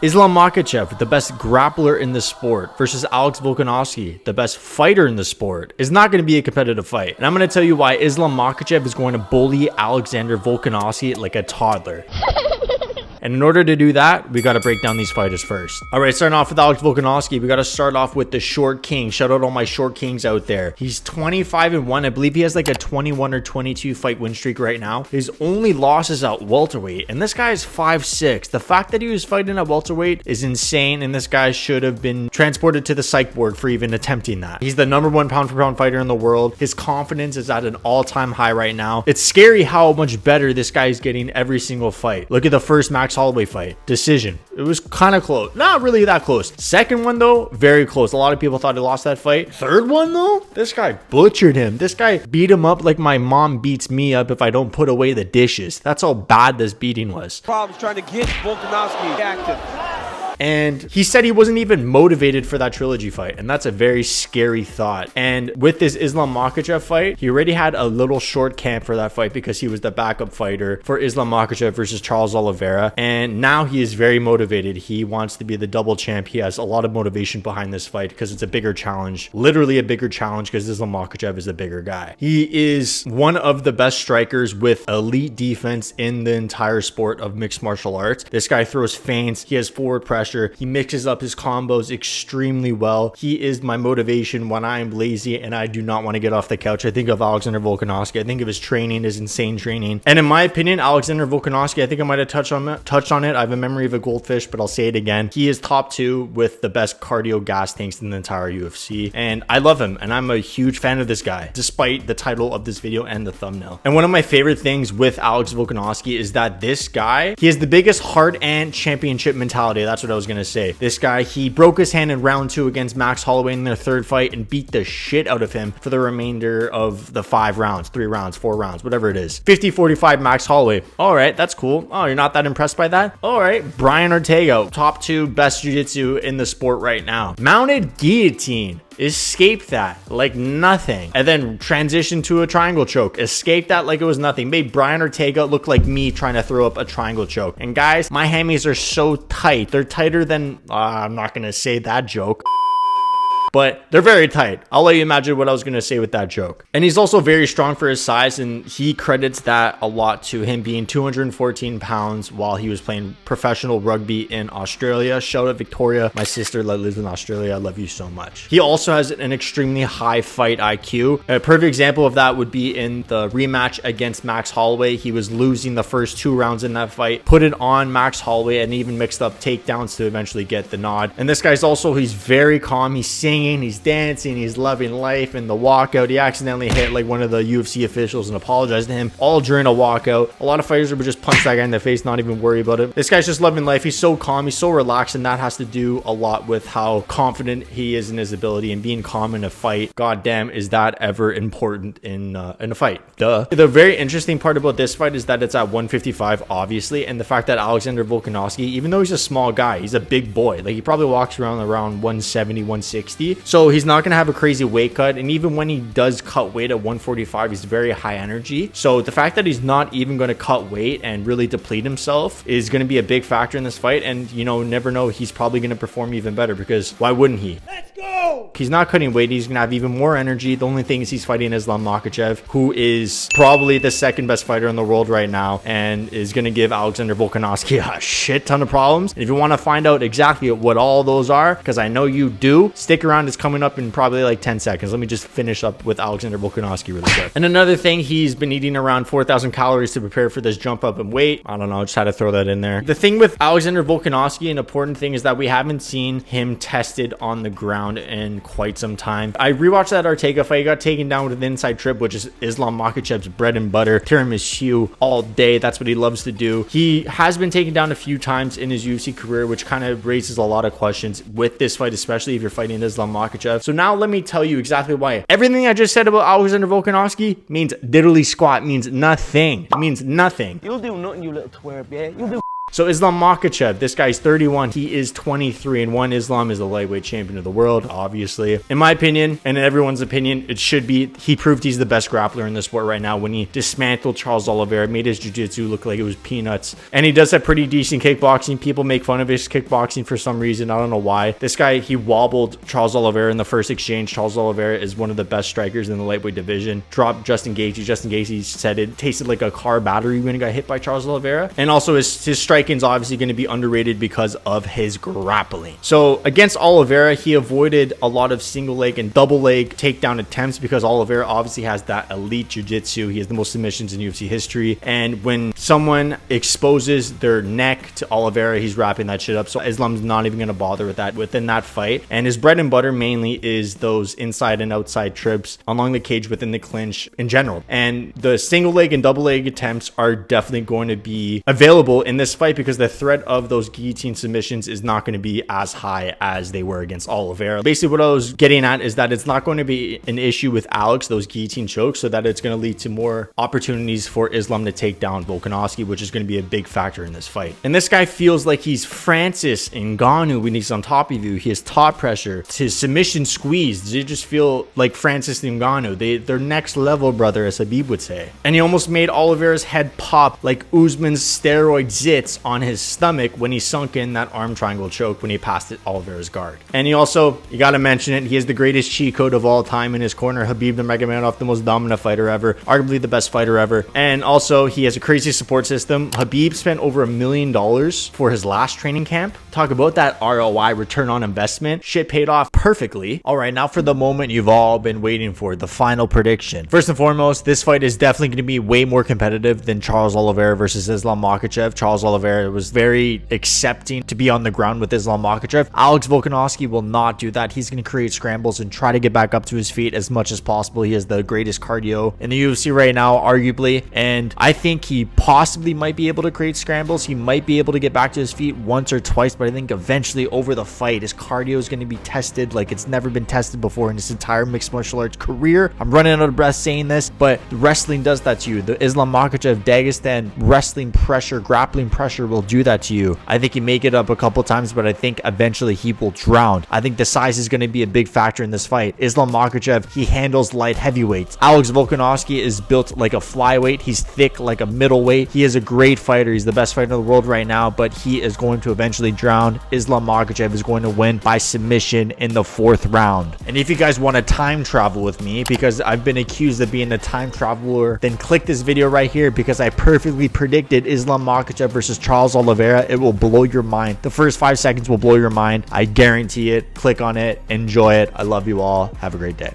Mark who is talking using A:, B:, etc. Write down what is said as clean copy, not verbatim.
A: Islam Makhachev, the best grappler in the sport, versus Alex Volkanovski, the best fighter in the sport, is not going to be a competitive fight. And I'm going to tell you why Islam Makhachev is going to bully Alexander Volkanovski like a toddler. And in order to do that, we got to break down these fighters first. All right, starting off with Alex Volkanovski, we got to start off with the short king. Shout out all my short kings out there. He's 25-1. I believe he has like a 21 or 22 fight win streak right now. His only loss is at welterweight, and this guy is 5'6". The fact that he was fighting at welterweight is insane, and this guy should have been transported to the psych ward for even attempting that. He's the #1 pound-for-pound fighter in the world. His confidence is at an all-time high right now. It's scary how much better this guy is getting every single fight. Look at the first Max Holloway fight. Decision. It was kind of close. Not really that close. Second one, though, very close. A lot of people thought he lost that fight. Third one, though, this guy butchered him. This guy beat him up like my mom beats me up if I don't put away the dishes. That's how bad this beating was.
B: Problems trying to get Volkanovski active.
A: And he said he wasn't even motivated for that trilogy fight. And that's a very scary thought. And with this Islam Makhachev fight, he already had a little short camp for that fight because he was the backup fighter for Islam Makhachev versus Charles Oliveira. And now he is very motivated. He wants to be the double champ. He has a lot of motivation behind this fight because it's a bigger challenge. Literally a bigger challenge because Islam Makhachev is a bigger guy. He is one of the best strikers with elite defense in the entire sport of mixed martial arts. This guy throws feints. He has forward pressure. He mixes up his combos extremely well. He is my motivation when I am lazy and I do not want to get off the couch. I think of Alexander Volkanovski. I think of his training, his insane training. And in my opinion, Alexander Volkanovski, I think I might have touched on it. I have a memory of a goldfish, but I'll say it again. He is top 2 with the best cardio gas tanks in the entire UFC. And I love him. And I'm a huge fan of this guy, despite the title of this video and the thumbnail. And one of my favorite things with Alex Volkanovski is that this guy, he has the biggest heart and championship mentality. That's what I was gonna say. This guy, he broke his hand in round 2 against Max Holloway in their third fight and beat the shit out of him for the remainder of the 5 rounds, 3 rounds, 4 rounds, whatever it is. 50-45 Max Holloway. All right, that's cool. Oh, you're not that impressed by that? All right, Brian Ortega, top 2 best jiu-jitsu in the sport right now. Mounted guillotine. Escape that like nothing, and then transition to a triangle choke. Escape that like it was nothing. Made Brian Ortega look like me trying to throw up a triangle choke. And guys, my hammies are so tight. They're tighter than I'm not gonna say that joke, but they're very tight. I'll let you imagine what I was going to say with that joke. And he's also very strong for his size, and he credits that a lot to him being 214 pounds while he was playing professional rugby in Australia. Shout out Victoria, my sister that lives in Australia. I love you so much. He also has an extremely high fight IQ. A perfect example of that would be in the rematch against Max Holloway. He was losing the first 2 rounds in that fight, put it on Max Holloway, and even mixed up takedowns to eventually get the nod. And this guy's also, he's very calm. He's singing, he's dancing, he's loving life. In the walkout, he accidentally hit like one of the UFC officials and apologized to him all during a walkout. A lot of fighters would just punch that guy in the face, not even worry about it. This guy's just loving life. He's so calm, he's so relaxed, and that has to do a lot with how confident he is in his ability. And being calm in a fight, goddamn, is that ever important in a fight? Duh. The very interesting part about this fight is that it's at 155, obviously, and the fact that Alexander Volkanovski, even though he's a small guy, he's a big boy. Like, he probably walks around 170, 160. So he's not going to have a crazy weight cut. And even when he does cut weight at 145, he's very high energy. So the fact that he's not even going to cut weight and really deplete himself is going to be a big factor in this fight. And, you know, never know, he's probably going to perform even better, because why wouldn't he? Let's go! He's not cutting weight. He's going to have even more energy. The only thing is he's fighting Islam Makhachev, who is probably the second best fighter in the world right now, and is going to give Alexander Volkanovski a shit ton of problems. And if you want to find out exactly what all those are, because I know you do, stick around. It's coming up in probably like 10 seconds. Let me just finish up with Alexander Volkanovski really quick. And another thing, he's been eating around 4,000 calories to prepare for this jump up in weight. I don't know, I just had to throw that in there. The thing with Alexander Volkanovski, an important thing, is that we haven't seen him tested on the ground in quite some time. I rewatched that Ortega fight. He got taken down with an inside trip, which is Islam Makhachev's bread and butter. Tiramisu all day. That's what he loves to do. He has been taken down a few times in his UFC career, which kind of raises a lot of questions with this fight, especially if you're fighting Islam Makhachev. So now let me tell you exactly why. Everything I just said about Alexander Volkanovski means diddly squat, means nothing. It means nothing.
B: You'll do nothing, you little twerp, yeah? You'll do
A: So Islam Makhachev, this guy's 31. He is 23-1. Islam is the lightweight champion of the world, obviously. In my opinion, and in everyone's opinion, it should be. He proved he's the best grappler in the sport right now when he dismantled Charles Oliveira, made his jiu-jitsu look like it was peanuts. And he does have pretty decent kickboxing. People make fun of his kickboxing for some reason. I don't know why. This guy, he wobbled Charles Oliveira in the first exchange. Charles Oliveira is one of the best strikers in the lightweight division. Dropped Justin Gaethje. Justin Gaethje said it tasted like a car battery when he got hit by Charles Oliveira. And also his striking's obviously going to be underrated because of his grappling. So against Oliveira, he avoided a lot of single leg and double leg takedown attempts because Oliveira obviously has that elite jiu-jitsu. He has the most submissions in UFC history. And when someone exposes their neck to Oliveira, he's wrapping that shit up. So Islam's not even going to bother with that within that fight. And his bread and butter mainly is those inside and outside trips along the cage within the clinch in general. And the single leg and double leg attempts are definitely going to be available in this fight because the threat of those guillotine submissions is not going to be as high as they were against Oliveira. Basically, what I was getting at is that it's not going to be an issue with Alex, those guillotine chokes, so that it's going to lead to more opportunities for Islam to take down Volkanovski, which is going to be a big factor in this fight. And this guy feels like he's Francis Ngannou when he's on top of you. He has top pressure. His submission squeezed. They just feel like Francis Ngannou. They're next level, brother, as Habib would say. And he almost made Oliveira's head pop like Usman's steroid zits on his stomach when he sunk in that arm triangle choke when he passed it Oliveira's guard. And he also, you got to mention it, he has the greatest cheat code of all time in his corner. Habib Nurmagomedov, the most dominant fighter ever, arguably the best fighter ever. And also, he has a crazy support system. Habib spent over $1 million for his last training camp. Talk about that ROI, return on investment. Shit paid off perfectly. All right, now for the moment you've all been waiting for, the final prediction. First and foremost, this fight is definitely going to be way more competitive than Charles Oliveira versus Islam Makhachev. Charles Oliveira was very accepting to be on the ground with Islam Makhachev. Alex Volkanovski will not do that. He's going to create scrambles and try to get back up to his feet as much as possible. He has the greatest cardio in the UFC right now, arguably, and I think he possibly might be able to create scrambles. He might be able to get back to his feet once or twice, but I think eventually over the fight, his cardio is going to be tested like it's never been tested before in his entire mixed martial arts career. I'm running out of breath saying this, but wrestling does that to you. The Islam Makhachev Dagestan wrestling pressure, grappling pressure will do that to you. I think he may get up a couple times, but I think eventually he will drown. I think the size is going to be a big factor in this fight. Islam Makhachev, he handles light heavyweights. Alex Volkanovski is built like a flyweight. He's thick like a middleweight. He is a great fighter. He's the best fighter in the world right now, but he is going to eventually drown. Islam Makhachev is going to win by submission in the 4th round. And if you guys want to time travel with me, because I've been accused of being a time traveler, then click this video right here because I perfectly predicted Islam Makhachev versus Charles Oliveira. It will blow your mind. The first 5 seconds will blow your mind. I guarantee it. Click on it. Enjoy it. I love you all. Have a great day.